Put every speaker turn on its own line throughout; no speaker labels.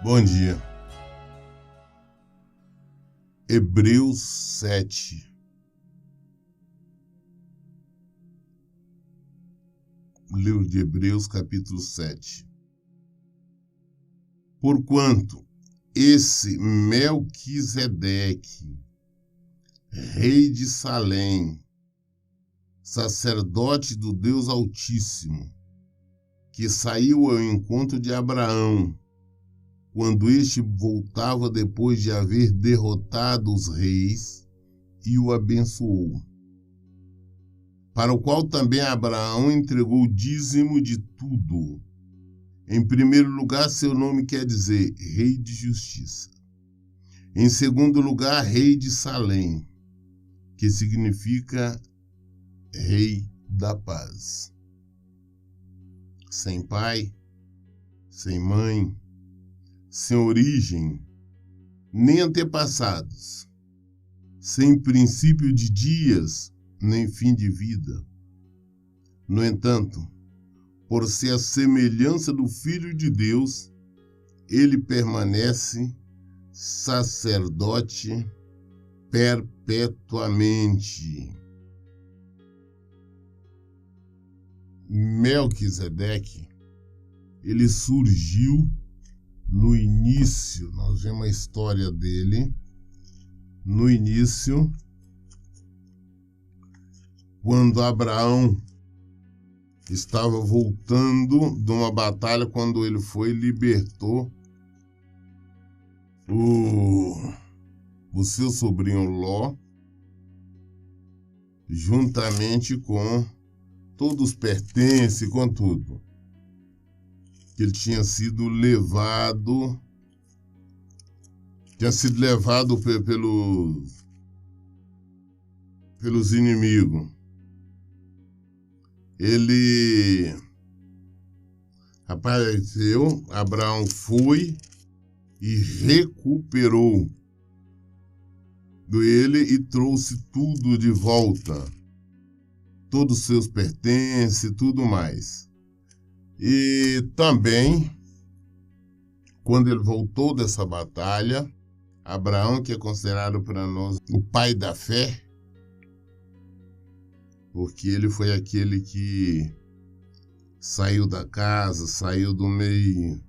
Bom dia. Hebreus 7. Livro de Hebreus, capítulo 7. Porquanto esse Melquisedeque, rei de Salém, sacerdote do Deus Altíssimo, que saiu ao encontro de Abraão, quando este voltava depois de haver derrotado os reis, e o abençoou. Para o qual também Abraão entregou o dízimo de tudo. Em primeiro lugar, seu nome quer dizer Rei de Justiça. Em segundo lugar, Rei de Salém, que significa Rei da Paz. Sem pai, sem mãe, sem origem, nem antepassados, sem princípio de dias, nem fim de vida. No entanto, por ser a semelhança do Filho de Deus, ele permanece sacerdote perpetuamente. Melquisedeque, ele surgiu no início, nós vemos a história dele, no início, quando Abraão estava voltando de uma batalha, quando ele foi e libertou o seu sobrinho Ló, juntamente com todos os pertences, com tudo. Ele tinha sido levado pelos inimigos. Ele apareceu, Abraão foi e recuperou ele e trouxe tudo de volta, todos os seus pertences e tudo mais. E também, quando ele voltou dessa batalha, Abraão, que é considerado para nós o pai da fé, porque ele foi aquele que saiu da casa, saiu do meio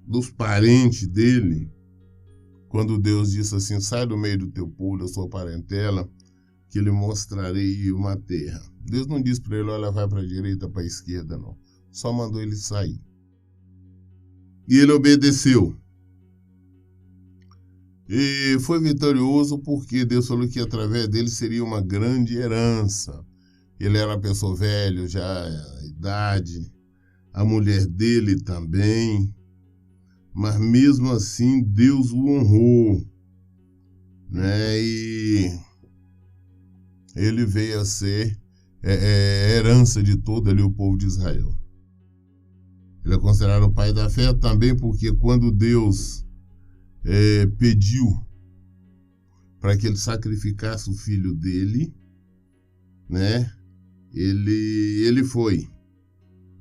dos parentes dele, quando Deus disse assim, sai do meio do teu povo, da sua parentela, que lhe mostrarei uma terra. Deus não disse para ele, olha, vai para a direita, para a esquerda, não. Só mandou ele sair. E ele obedeceu. E foi vitorioso porque Deus falou que através dele seria uma grande herança. Ele era uma pessoa velha, já a idade, a mulher dele também. Mas mesmo assim, Deus o honrou, né? E ele veio a ser herança de todo ali o povo de Israel. Ele é considerado o pai da fé também porque quando Deus pediu para que ele sacrificasse o filho dele, né? Ele foi.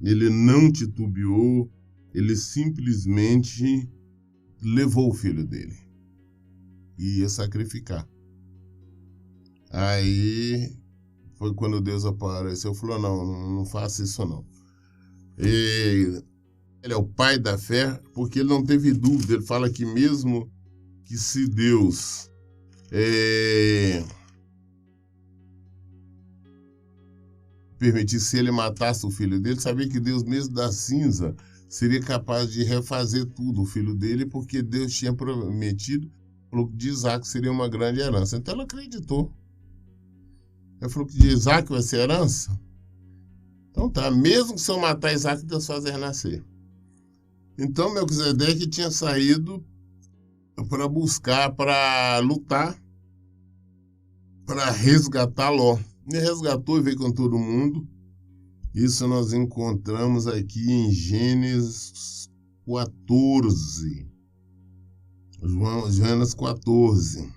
Ele não titubeou, ele simplesmente levou o filho dele e ia sacrificar. Aí foi quando Deus apareceu e falou, não faça isso não. Ele é o pai da fé porque ele não teve dúvida. Ele fala que mesmo que se Deus permitisse ele matasse o filho dele, sabia que Deus mesmo da cinza seria capaz de refazer tudo, o filho dele, porque Deus tinha prometido de Isaac seria uma grande herança. Então ele acreditou. Ele falou que de Isaac vai ser herança. Então tá, mesmo que se eu matar Isaac, Deus faz renascer. Então Melquisedeque tinha saído para buscar, para lutar, para resgatar Ló. Ele resgatou e veio com todo mundo. Isso nós encontramos aqui em Gênesis 14. Gênesis 14.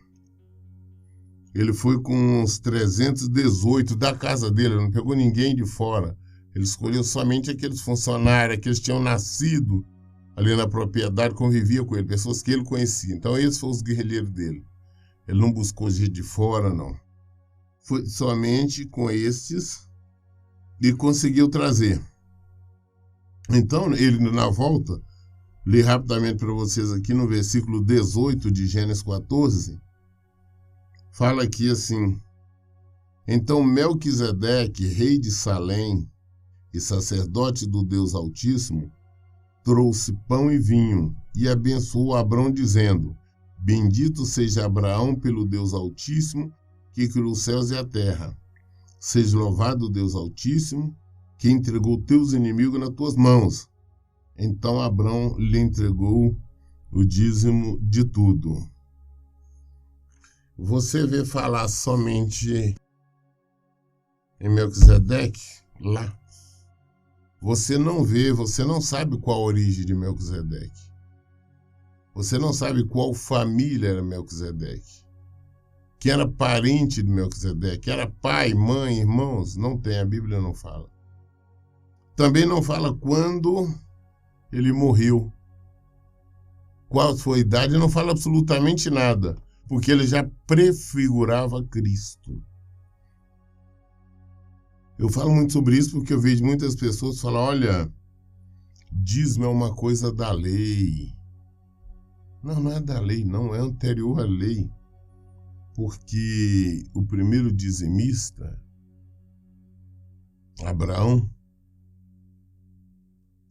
Ele foi com uns 318 da casa dele, não pegou ninguém de fora. Ele escolheu somente aqueles funcionários que tinham nascido ali na propriedade, convivia com ele, pessoas que ele conhecia. Então, esses foram os guerrilheiros dele. Ele não buscou gente de fora, não. Foi somente com estes e conseguiu trazer. Então, ele, na volta, li rapidamente para vocês aqui no versículo 18 de Gênesis 14, fala aqui assim: então Melquisedeque, rei de Salém e sacerdote do Deus Altíssimo, trouxe pão e vinho e abençoou Abrão, dizendo: bendito seja Abraão pelo Deus Altíssimo, que criou os céus e a terra. Seja louvado o Deus Altíssimo, que entregou teus inimigos nas tuas mãos. Então Abrão lhe entregou o dízimo de tudo. Você vê falar somente em Melquisedeque lá. Você não vê, você não sabe qual a origem de Melquisedeque. Você não sabe qual família era Melquisedeque. Que era parente de Melquisedeque, era pai, mãe, irmãos. Não tem, a Bíblia não fala. Também não fala quando ele morreu. Qual foi a idade, não fala absolutamente nada, porque ele já prefigurava Cristo. Eu falo muito sobre isso porque eu vejo muitas pessoas falar: olha, dízimo é uma coisa da lei. Não, não é da lei, não, é anterior à lei. Porque o primeiro dizimista, Abraão,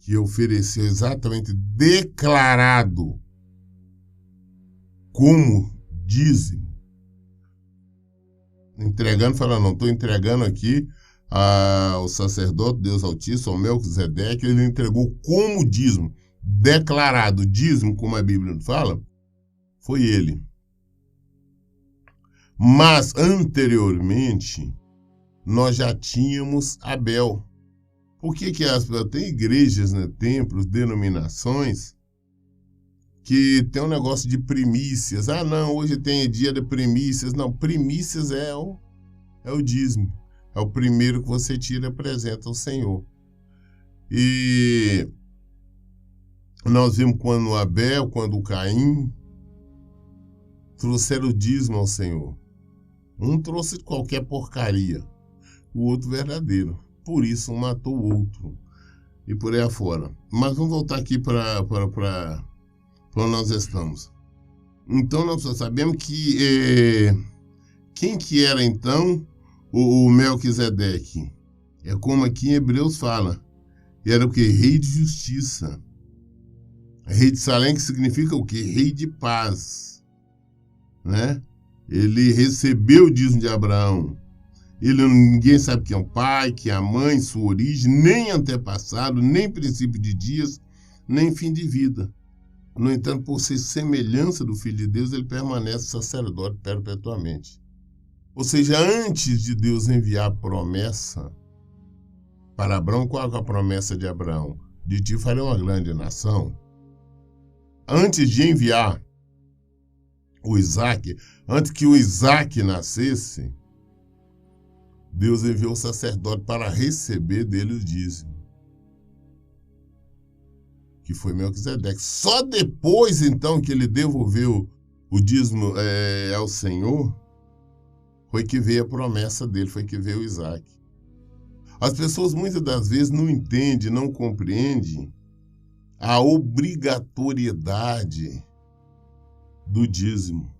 que ofereceu exatamente declarado como dízimo, entregando, falando: não, estou entregando aqui ao sacerdote Deus Altíssimo, ao Melquisedeque, ele entregou como dízimo, declarado dízimo, como a Bíblia fala, foi ele. Mas, anteriormente, nós já tínhamos Abel. Por que tem igrejas, né, templos, denominações, que tem um negócio de primícias? Ah, não, hoje tem dia de primícias. Não, primícias é o dízimo. É o primeiro que você tira e apresenta ao Senhor. E nós vimos quando Abel, quando Caim trouxeram o dízimo ao Senhor. Um trouxe qualquer porcaria, o outro verdadeiro. Por isso, um matou o outro. E por aí afora. Mas vamos voltar aqui para onde nós estamos. Então, nós sabemos que quem que era, então, o Melquisedeque? É como aqui em Hebreus fala. Era o quê? Rei de justiça. Rei de Salém, que significa o quê? Rei de paz. Né? Ele recebeu o dízimo de Abraão. Ninguém sabe quem é o pai, quem é a mãe, sua origem, nem antepassado, nem princípio de dias, nem fim de vida. No entanto, por ser semelhança do Filho de Deus, ele permanece sacerdote perpetuamente. Ou seja, antes de Deus enviar a promessa para Abraão, qual é a promessa de Abraão? De ti farei uma grande nação. Antes de enviar o Isaac, antes que o Isaac nascesse, Deus enviou o sacerdote para receber dele o dízimo, que foi Melquisedeque. Só depois, então, que ele devolveu o dízimo ao Senhor, foi que veio a promessa dele, foi que veio o Isaac. As pessoas muitas das vezes não entendem, não compreendem a obrigatoriedade do dízimo.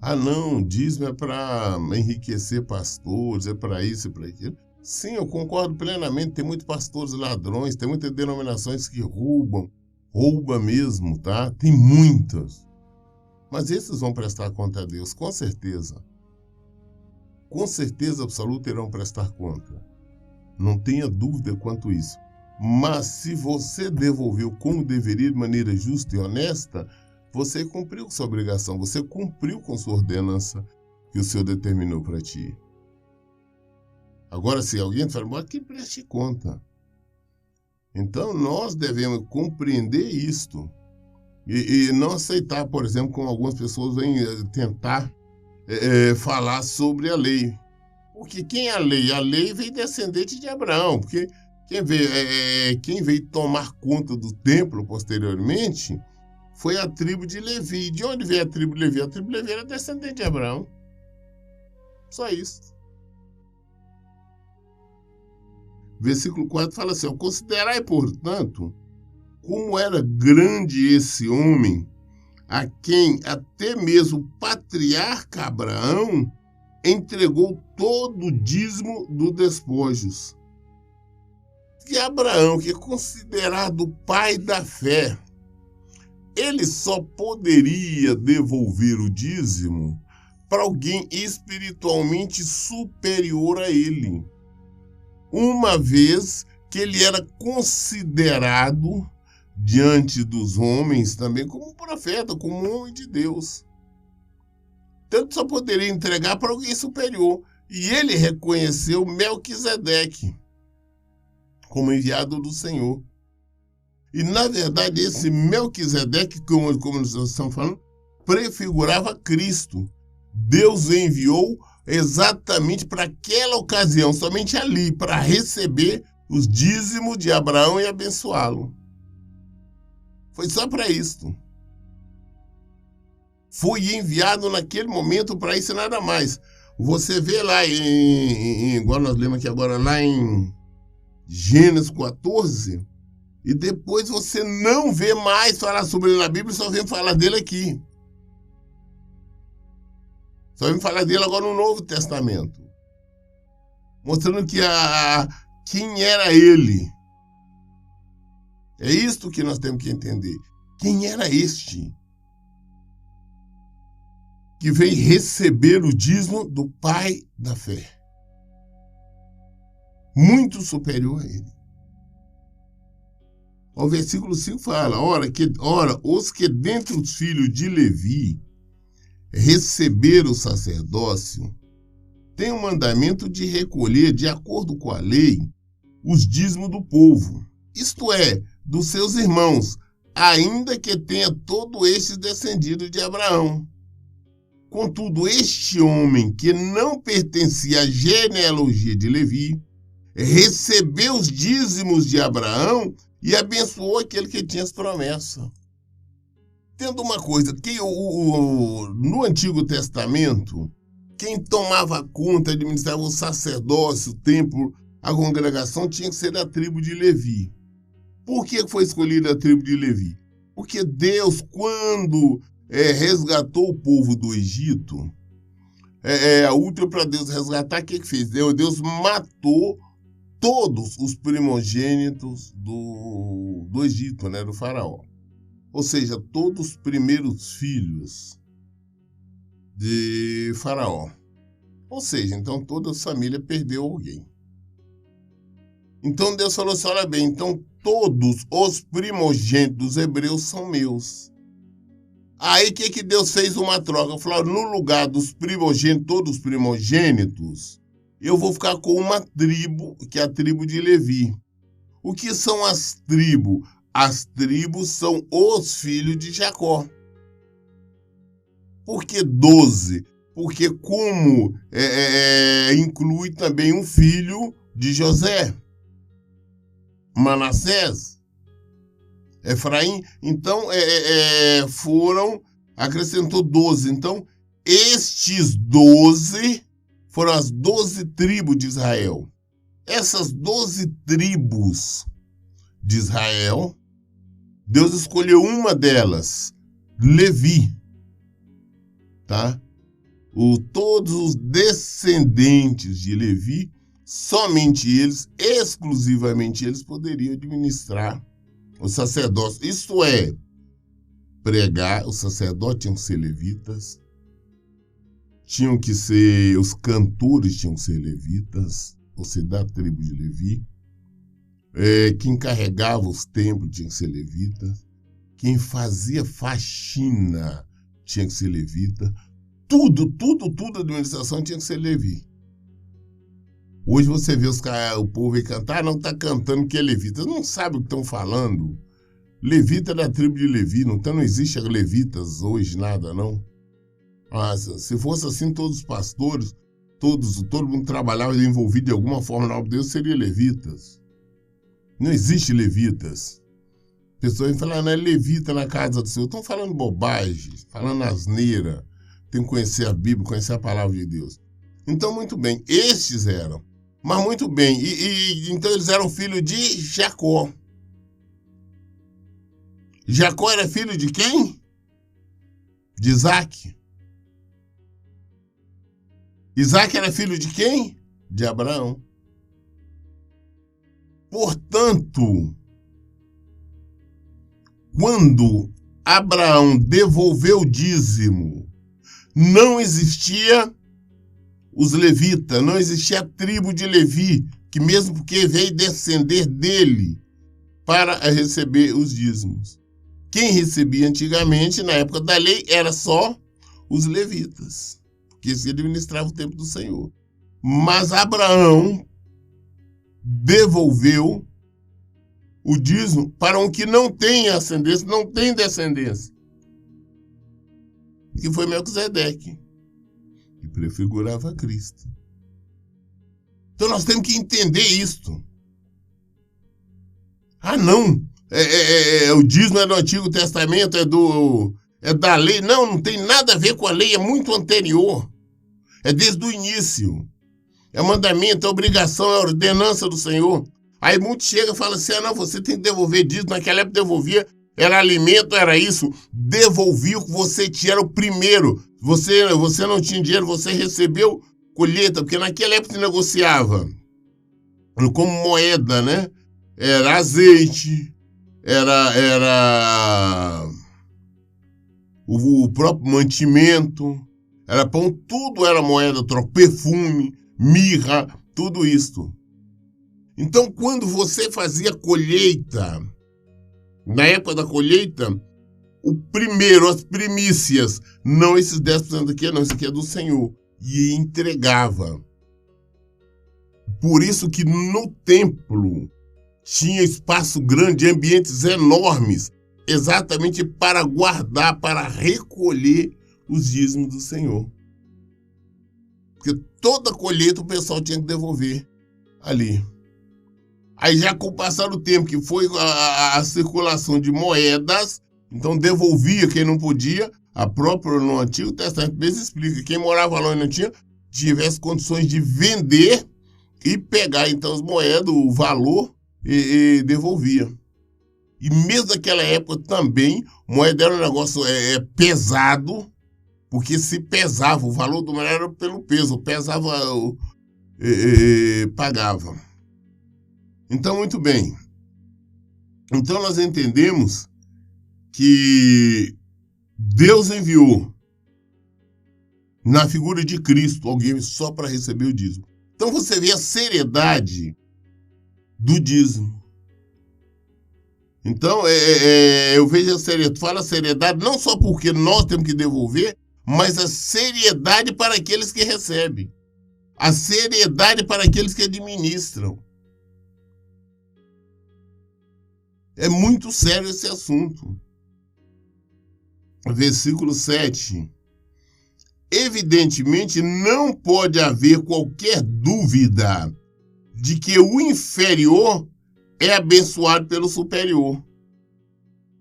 Ah, não, dízimo é para enriquecer pastores, é para isso e para aquilo. Sim, eu concordo plenamente. Tem muitos pastores ladrões, tem muitas denominações que roubam mesmo, tá? Tem muitas. Mas esses vão prestar conta a Deus, com certeza. Com certeza absoluta irão prestar conta. Não tenha dúvida quanto a isso. Mas se você devolveu como deveria, de maneira justa e honesta, você cumpriu com sua obrigação, você cumpriu com sua ordenança que o Senhor determinou para ti. Agora, se alguém fala, que preste conta. Então, nós devemos compreender isto e não aceitar, por exemplo, como algumas pessoas vêm tentar falar sobre a lei. Porque quem é a lei? A lei veio descendente de Abraão, porque quem veio tomar conta do templo posteriormente foi a tribo de Levi. De onde veio a tribo de Levi? A tribo de Levi era descendente de Abraão. Só isso. Versículo 4 fala assim: considerai, portanto, como era grande esse homem, a quem até mesmo o patriarca Abraão entregou todo o dízimo dos despojos. Que Abraão, que é considerado o pai da fé, ele só poderia devolver o dízimo para alguém espiritualmente superior a ele, uma vez que ele era considerado diante dos homens também como um profeta, como um homem de Deus. Tanto só poderia entregar para alguém superior. E ele reconheceu Melquisedeque como enviado do Senhor. E, na verdade, esse Melquisedeque, como nós estamos falando, prefigurava Cristo. Deus o enviou exatamente para aquela ocasião, somente ali, para receber os dízimos de Abraão e abençoá-lo. Foi só para isso. Foi enviado naquele momento para isso e nada mais. Você vê lá, igual nós lemos aqui agora, lá em Gênesis 14, e depois você não vê mais falar sobre ele na Bíblia, só vem falar dele aqui. Só vem falar dele agora no Novo Testamento. Mostrando que quem era ele. É isto que nós temos que entender. Quem era este que veio receber o dízimo do pai da fé? Muito superior a ele. O versículo 5 fala: ora, os que dentre os filhos de Levi receberam o sacerdócio têm o mandamento de recolher, de acordo com a lei, os dízimos do povo, isto é, dos seus irmãos, ainda que tenha todo este descendido de Abraão. Contudo, este homem, que não pertencia à genealogia de Levi, recebeu os dízimos de Abraão e abençoou aquele que tinha as promessas. Tendo uma coisa, que no Antigo Testamento, quem tomava conta, administrava o sacerdócio, o templo, a congregação, tinha que ser da tribo de Levi. Por que foi escolhida a tribo de Levi? Porque Deus, quando resgatou o povo do Egito, a última para Deus resgatar, o que fez? Deus matou todos os primogênitos do Egito, né, do faraó. Ou seja, todos os primeiros filhos de faraó. Ou seja, então toda a família perdeu alguém. Então Deus falou assim: olha bem, então todos os primogênitos dos hebreus são meus. Aí o que Deus fez? Uma troca. Falou: no lugar dos primogênitos, todos os primogênitos, eu vou ficar com uma tribo, que é a tribo de Levi. O que são as tribos? As tribos são os filhos de Jacó. Por que 12? Porque como inclui também um filho de José, Manassés, Efraim, então acrescentou 12. Então, estes 12 foram as 12 tribos de Israel. Essas 12 tribos de Israel, Deus escolheu uma delas, Levi, tá? Todos os descendentes de Levi, somente eles, exclusivamente eles, poderiam administrar o sacerdócio. Isto é, pregar, os sacerdotes tinham que ser levitas, os cantores tinham que ser levitas, ou seja, da tribo de Levi. Quem carregava os templos tinha que ser levita. Quem fazia faxina tinha que ser levita. Tudo a administração tinha que ser Levi. Hoje você vê o povo aí cantar, não está cantando que é levita. Não sabe o que estão falando. Levita é da tribo de Levi, não existe levitas hoje, nada, não. Se fosse assim, todos os pastores, todo mundo trabalhava envolvido de alguma forma na obra de Deus, seria levitas. Não existe levitas. Pessoas falando, é levita na casa do Senhor. Estão falando bobagem, falando asneira. Tem que conhecer a Bíblia, conhecer a palavra de Deus. Então, muito bem, estes eram. Mas muito bem, então eles eram filhos de Jacó. Jacó era filho de quem? De Isaac. Isaac era filho de quem? De Abraão. Portanto, quando Abraão devolveu o dízimo, não existia os levitas, não existia a tribo de Levi, que mesmo porque veio descender dele para receber os dízimos. Quem recebia antigamente, na época da lei, era só os levitas, porque eles administravam o templo do Senhor. Mas Abraão devolveu o dízimo para um que não tem ascendência, não tem descendência, que foi Melquisedeque, que prefigurava Cristo. Então nós temos que entender isto. Não, o dízimo é do Antigo Testamento, é da lei. Não tem nada a ver com a lei, é muito anterior. É desde o início. É mandamento, é obrigação, é ordenança do Senhor. Aí muitos chegam e falam assim, não, você tem que devolver dízimo. Naquela época devolvia, era alimento, era isso. Devolvia o que você tinha, era o primeiro. Você não tinha dinheiro, você recebeu colheita, porque naquela época se negociava como moeda, né? Era azeite, era o próprio mantimento, era pão, tudo era moeda, perfume, mirra, tudo isso. Então, quando você fazia colheita, na época da colheita, o primeiro, as primícias, não esses 10% aqui, não, isso aqui é do Senhor, e entregava. Por isso que no templo tinha espaço grande, ambientes enormes, exatamente para guardar, para recolher os dízimos do Senhor. Porque toda colheita o pessoal tinha que devolver ali. Aí já com o passar do tempo, que foi a circulação de moedas, então devolvia quem não podia. A própria no Antigo Testamento mesmo explica, quem morava lá e não tivesse condições de vender e pegar então as moedas, o valor, e devolvia. E mesmo naquela época também, moeda era um negócio pesado, porque se pesava, o valor do moeda era pelo peso, pesava, pagava. Então, muito bem. Então, nós entendemos que Deus enviou na figura de Cristo alguém só para receber o dízimo. Então, você vê a seriedade do dízimo. Então, eu vejo a seriedade, fala a seriedade não só porque nós temos que devolver, mas a seriedade para aqueles que recebem. A seriedade para aqueles que administram. É muito sério esse assunto. Versículo 7. Evidentemente, não pode haver qualquer dúvida de que o inferior é abençoado pelo superior.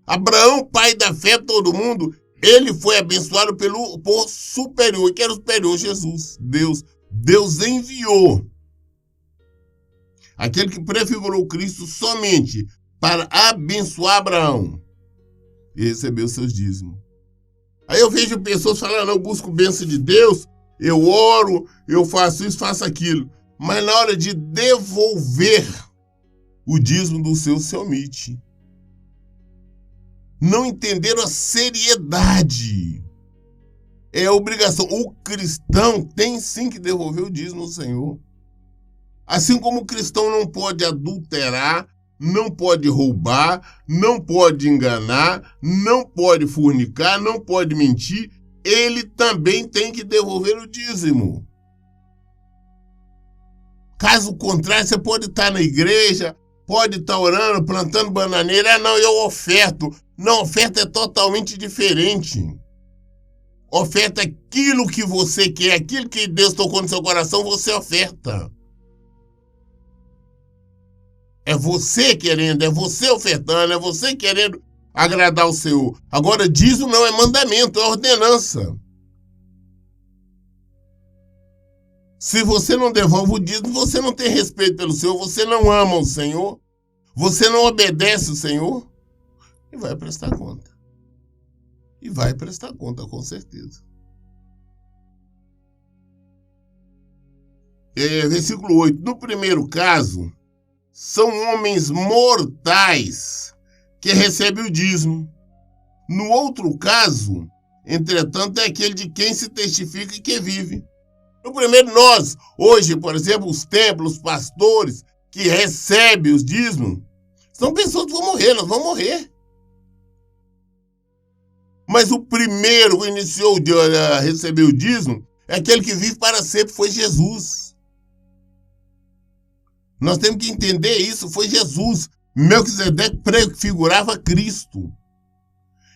Abraão, pai da fé, todo mundo, ele foi abençoado por superior. Que era o superior? Jesus, Deus. Deus enviou aquele que prefigurou Cristo somente para abençoar Abraão e receber os seus dízimos. Aí eu vejo pessoas falando, eu busco bênção de Deus, eu oro, eu faço isso, faço aquilo. Mas na hora de devolver o dízimo do seu, se omite. Não entenderam a seriedade. É a obrigação. O cristão tem sim que devolver o dízimo ao Senhor. Assim como o cristão não pode adulterar, não pode roubar, não pode enganar, não pode fornicar, não pode mentir, ele também tem que devolver o dízimo. Caso contrário, você pode estar na igreja, pode estar orando, plantando bananeira. Não, eu oferto. Não, oferta é totalmente diferente. Oferta aquilo que você quer, aquilo que Deus tocou no seu coração, você oferta. É você querendo, é você ofertando, é você querendo agradar o Senhor. Agora, dízimo não é mandamento, é ordenança. Se você não devolve o dízimo, você não tem respeito pelo Senhor, você não ama o Senhor, você não obedece o Senhor, e vai prestar conta. E vai prestar conta, com certeza. Versículo 8. No primeiro caso, são homens mortais que recebem o dízimo. No outro caso, entretanto, é aquele de quem se testifica e que vive. No primeiro, nós, hoje, por exemplo, os templos, os pastores que recebem os dízimos, são pessoas que vão morrer, nós vamos morrer. Mas o primeiro que iniciou a receber o dízimo é aquele que vive para sempre, foi Jesus. Nós temos que entender isso, foi Jesus. Melquisedeque prefigurava Cristo.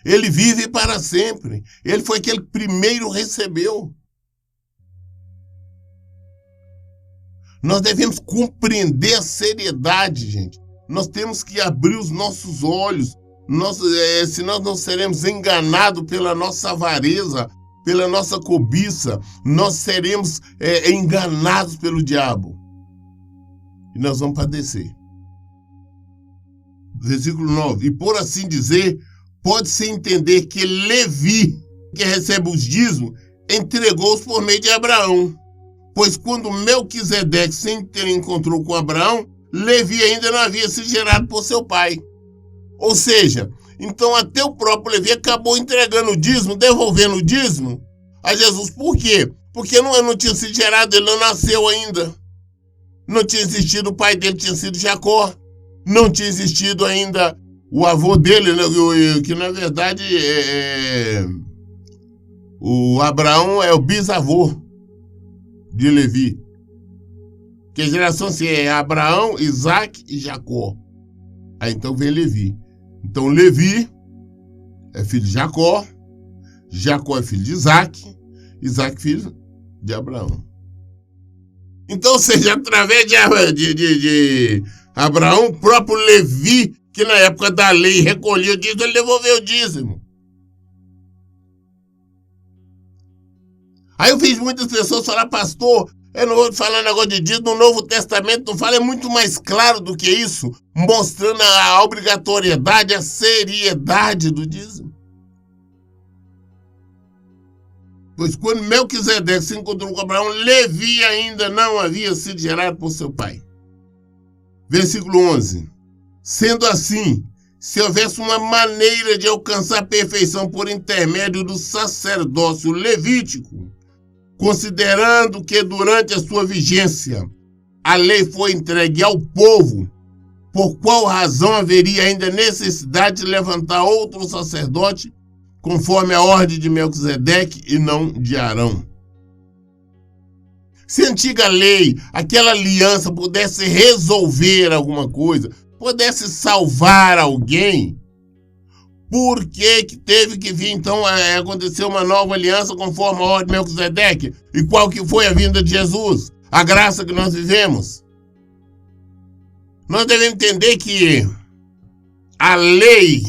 Ele vive para sempre. Ele foi aquele que primeiro recebeu. Nós devemos compreender a seriedade, gente. Nós temos que abrir os nossos olhos. Senão não seremos enganados pela nossa avareza, pela nossa cobiça. Nós seremos enganados pelo diabo. E nós vamos padecer. Versículo 9. E por assim dizer, pode-se entender que Levi, que recebe os dízimos, entregou-os por meio de Abraão. Pois quando Melquisedeque se encontrou com Abraão, Levi ainda não havia sido gerado por seu pai. Ou seja, então até o próprio Levi acabou entregando o dízimo, devolvendo o dízimo a Jesus. Por quê? Porque não tinha sido gerado, ele não nasceu ainda. Não tinha existido, o pai dele tinha sido Jacó. Não tinha existido ainda o avô dele, né, que na verdade o Abraão é o bisavô de Levi. Que a geração assim é Abraão, Isaac e Jacó. Aí então vem Levi. Então Levi é filho de Jacó, Jacó é filho de Isaac, Isaac filho de Abraão. Então, ou seja, através de Abraão, o próprio Levi, que na época da lei recolhia o dízimo, ele devolveu o dízimo. Aí eu fiz muitas pessoas falar, pastor, eu não vou falar negócio de dízimo, no Novo Testamento não fala, é muito mais claro do que isso, mostrando a obrigatoriedade, a seriedade do dízimo. Pois quando Melquisedeque se encontrou com Abraão, Levi ainda não havia sido gerado por seu pai. Versículo 11. Sendo assim, se houvesse uma maneira de alcançar a perfeição por intermédio do sacerdócio levítico, considerando que durante a sua vigência a lei foi entregue ao povo, por qual razão haveria ainda necessidade de levantar outro sacerdote conforme a ordem de Melquisedeque e não de Arão? Se a antiga lei, aquela aliança pudesse resolver alguma coisa, pudesse salvar alguém, por que teve que vir então acontecer uma nova aliança conforme a ordem de Melquisedeque? E qual que foi a vinda de Jesus? A graça que nós vivemos. Nós devemos entender que a lei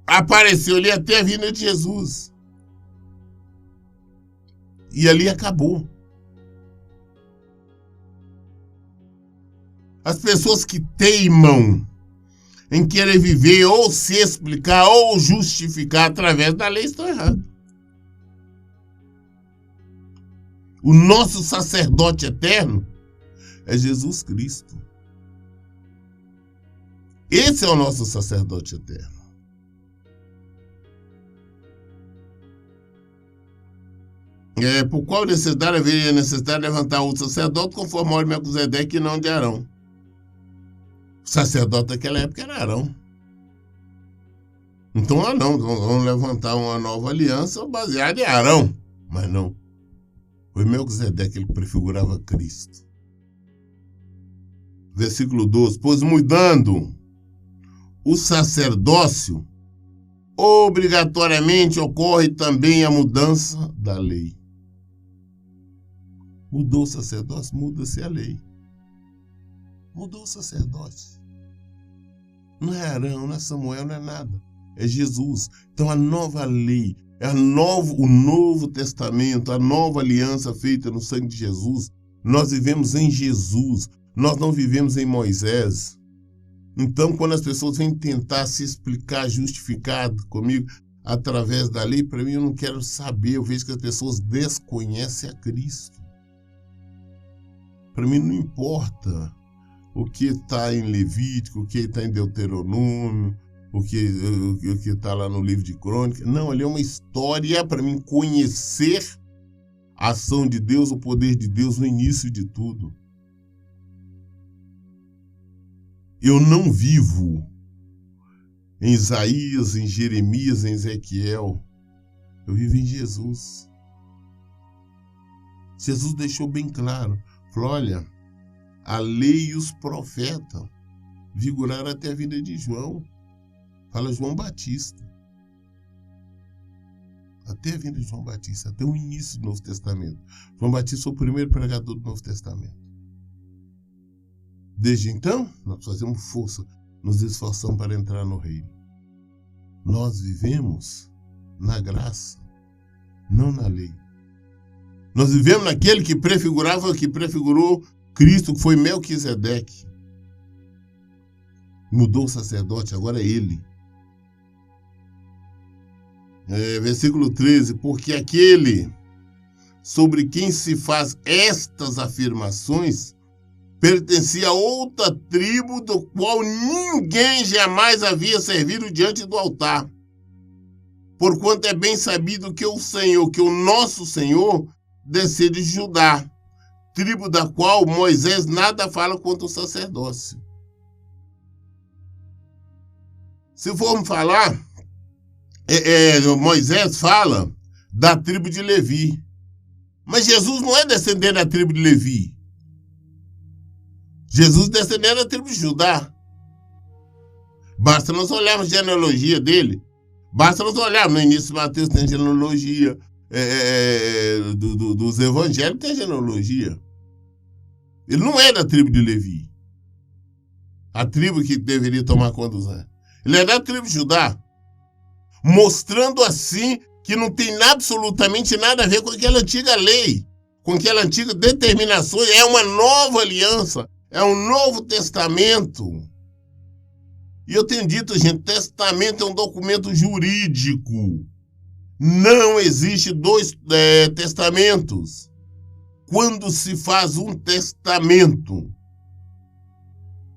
apareceu ali até a vinda de Jesus. E ali acabou. As pessoas que teimam em querer viver ou se explicar ou justificar através da lei estão errados. O nosso sacerdote eterno é Jesus Cristo. Esse é o nosso sacerdote eterno. Por qual necessidade haveria necessidade de levantar outro sacerdote conforme a ordem de Melquisedeque e não de Arão? O sacerdote daquela época era Arão. Então, não, vamos levantar uma nova aliança baseada em Arão. Mas não. Foi Melquisedeque que prefigurava Cristo. Versículo 12. Pois mudando o sacerdócio, obrigatoriamente ocorre também a mudança da lei. Mudou o sacerdócio, muda-se a lei. Mudou o sacerdócio. Não é Arão, não é Samuel, não é nada. É Jesus. Então a nova lei, o Novo Testamento, a nova aliança feita no sangue de Jesus, nós vivemos em Jesus. Nós não vivemos em Moisés. Então, quando as pessoas vêm tentar se explicar, justificar comigo através da lei, para mim eu não quero saber. Eu vejo que as pessoas desconhecem a Cristo. Para mim não importa o que está em Levítico, o que está em Deuteronômio, o que está lá no livro de Crônicas. Não, ali é uma história para mim conhecer a ação de Deus, o poder de Deus no início de tudo. Eu não vivo em Isaías, em Jeremias, em Ezequiel. Eu vivo em Jesus. Jesus deixou bem claro. Falou, olha, a lei e os profetas vigoraram até a vinda de João. Fala João Batista. Até a vinda de João Batista, até o início do Novo Testamento. João Batista foi o primeiro pregador do Novo Testamento. Desde então, nós fazemos força, nos esforçamos para entrar no reino. Nós vivemos na graça, não na lei. Nós vivemos naquele que prefigurou Cristo, que foi Melquisedeque. Mudou o sacerdote, agora é ele. Versículo 13, porque aquele sobre quem se faz estas afirmações pertencia a outra tribo do qual ninguém jamais havia servido diante do altar. Porquanto é bem sabido que o nosso Senhor desceu de Judá, tribo da qual Moisés nada fala quanto ao sacerdócio. Se formos falar, Moisés fala da tribo de Levi. Mas Jesus não é descendente da tribo de Levi. Jesus descendente da tribo de Judá. Basta nós olharmos a genealogia dele. Basta nós olharmos no início de Mateus, tem genealogia. Dos evangelhos tem genealogia. Ele não é da tribo de Levi. A tribo que deveria tomar conta dos anos. Ele é da tribo de Judá. Mostrando assim que não tem absolutamente nada a ver com aquela antiga lei, com aquela antiga determinação. É uma nova aliança, é um novo testamento. E eu tenho dito, gente, testamento é um documento jurídico. Não existe dois testamentos. Quando se faz um testamento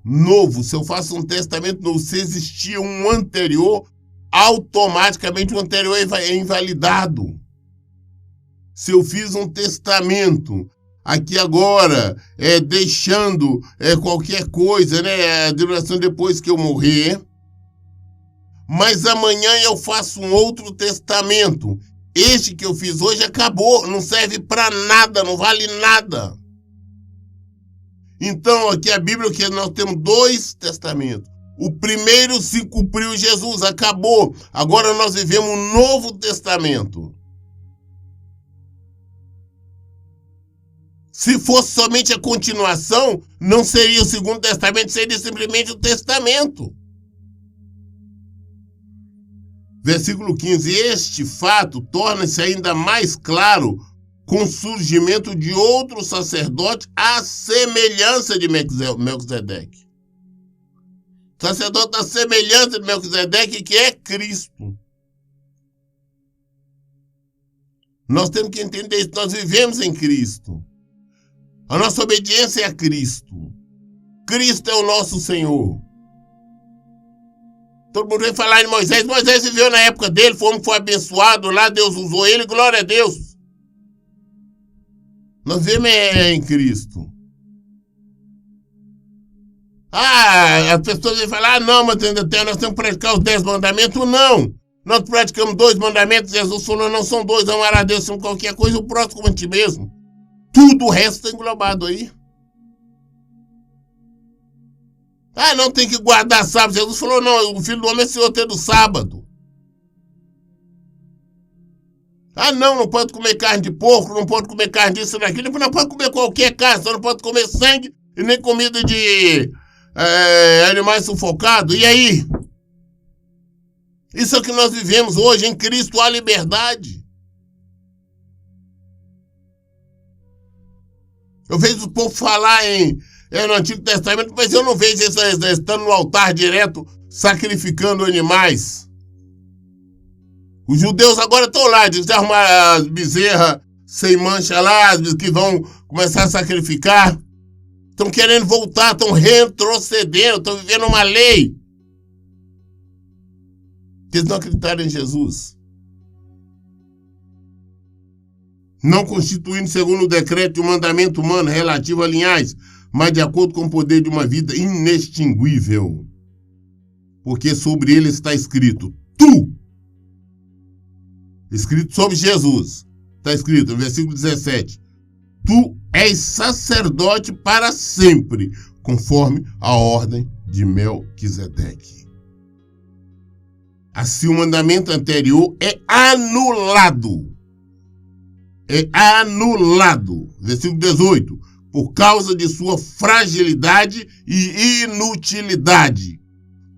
novo, se eu faço um testamento novo, se existia um anterior, automaticamente o anterior é invalidado. Se eu fiz um testamento aqui agora, deixando qualquer coisa, né, a duração depois que eu morrer, mas amanhã eu faço um outro testamento. Este que eu fiz hoje acabou, não serve para nada, não vale nada. Então, aqui a Bíblia, que nós temos dois testamentos. O primeiro se cumpriu Jesus, acabou. Agora nós vivemos um novo testamento. Se fosse somente a continuação, não seria o segundo testamento, seria simplesmente o testamento. Versículo 15. Este fato torna-se ainda mais claro com o surgimento de outro sacerdote à semelhança de Melquisedeque. Sacerdote à semelhança de Melquisedeque, que é Cristo. Nós temos que entender isso. Nós vivemos em Cristo. A nossa obediência é a Cristo. Cristo é o nosso Senhor. Todo mundo vem falar em Moisés. Moisés viveu na época dele, foi abençoado lá, Deus usou ele, glória a Deus. Nós vivemos em Cristo. As pessoas vêm falar, não, mas nós temos que praticar os 10 mandamentos. Não, nós praticamos 2 mandamentos. Jesus falou, não são 2, amar a Deus, são qualquer coisa, o próximo como a ti mesmo. Tudo o resto está englobado aí. Não tem que guardar sábado. Jesus falou, não, o filho do homem é senhor até do sábado. Ah, não pode comer carne de porco, não pode comer carne disso e daquilo, não pode comer qualquer carne, só não pode comer sangue e nem comida de animais sufocados. E aí? Isso é o que nós vivemos hoje. Em Cristo há liberdade. Eu vejo o povo falar no Antigo Testamento, mas eu não vejo eles estando no altar direto, sacrificando animais. Os judeus agora estão lá, eles arrumar as bezerras sem mancha lá, que vão começar a sacrificar. Estão querendo voltar, estão retrocedendo, estão vivendo uma lei. Eles não acreditaram em Jesus. Não constituindo segundo o decreto e o mandamento humano relativo a linhagem, mas de acordo com o poder de uma vida inextinguível. Porque sobre ele está escrito, escrito sobre Jesus, está escrito no versículo 17, tu és sacerdote para sempre, conforme a ordem de Melquisedeque. Assim o mandamento anterior é anulado. Versículo 18. Por causa de sua fragilidade e inutilidade.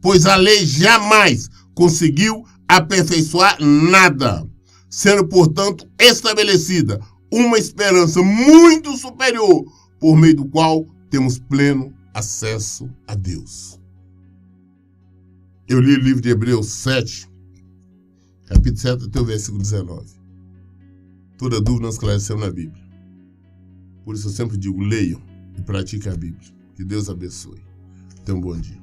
Pois a lei jamais conseguiu aperfeiçoar nada. Sendo, portanto, estabelecida uma esperança muito superior, por meio do qual temos pleno acesso a Deus. Eu li o livro de Hebreus 7, capítulo 7 até o versículo 19. Toda dúvida nós esclarecemos na Bíblia. Por isso eu sempre digo, leiam e pratiquem a Bíblia. Que Deus abençoe. Tenha um bom dia.